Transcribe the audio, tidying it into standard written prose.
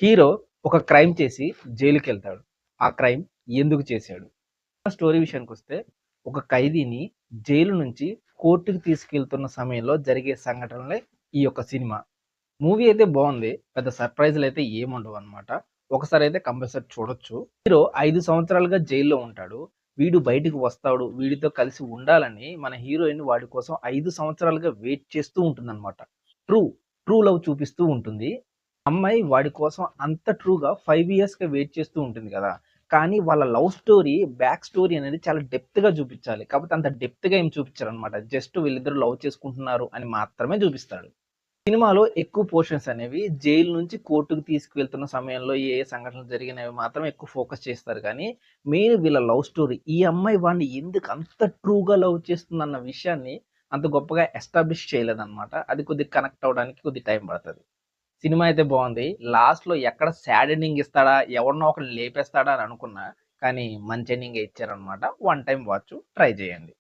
Hero ఒక crime చేసి జైలుకెళ్తాడు. ఆ క్రైమ్ ఎందుకు చేశాడు? స్టోరీ విషయానికొస్తే ఒక ఖైదీని జైలు నుంచి కోర్టుకి తీసుకెళ్తున్న సమయంలో జరిగే సంఘటనలే ఈ యొక్క సినిమా. మూవీ అయితే బావుంది. పెద్ద సర్ప్రైజ్‌లయితే ఏముండవనమాట. ఒకసారయితే కంపల్సరీ చూడొచ్చు. హీరో 5 సంవత్సరాలుగా జైల్‌లో ఉంటాడు. వీడు బయటికి వస్తాడు. వీడితో కలిసి ఉండాలని మన హీరోయిన్ వాడి కోసం 5 సంవత్సరాలుగా వెయిట్ చేస్తూ ఉంటుందనమాట. ట్రూ, ట్రూ లవ్ చూపిస్తూ ఉంటుంది. అమ్మాయి వాడి కోసం అంత ట్రూగా 5 ఇయర్స్‌గా వెయిట్ చేస్తూ ఉంటుంది గదా! కానీ వాళ్ళ లవ్ స్టోరీ, బ్యాక్ స్టోరీ అనేది చాలా డెప్త్‌గా చూపిచ్చాలి. కాపోతే అంత డెప్త్‌గా ఏం చూపిచ్చరనమాట. జస్ట్ వీళ్ళిద్దరూ లవ్ చేసుకుంటున్నారు అని మాత్రమే చూపిస్తాడు. సినిమాలో ఎక్కువ పోర్షన్స్ అనేవి జైలు నుంచి కోర్టుకి తీసుకువెళ్తున్న సమయంలో ఏ ఏ సంఘటనలు జరిగినవి మాత్రం ఎక్కువ ఫోకస్ చేస్తారు కానీ, మెయిన్ వీళ్ళ లవ్ స్టోరీ. ఈ అమ్మాయి వాడిని ఎందుకు అంత ట్రూగా లవ్ చేస్తుందన్న విషయాన్ని అంత గొప్పగా ఎస్టాబ్లిష్ చేయలేదనమాట. అది కొద్దిగా కనెక్ట్ అవ్వడానికి కొద్దిగా టైం పడతది. సినిమా అయితే బావుంది. లాస్ట్‌లో ఎక్కడ సాడ్ ఎండింగ్ ఇస్తాడా? ఎవరినో ఒకడిని లేపేస్తాడా అని అనుకున్నా. కానీ మంచి ఎండింగే ఇచ్చారనమాట. వన్ టైమ్ వాచ్ ట్రై చేయండి.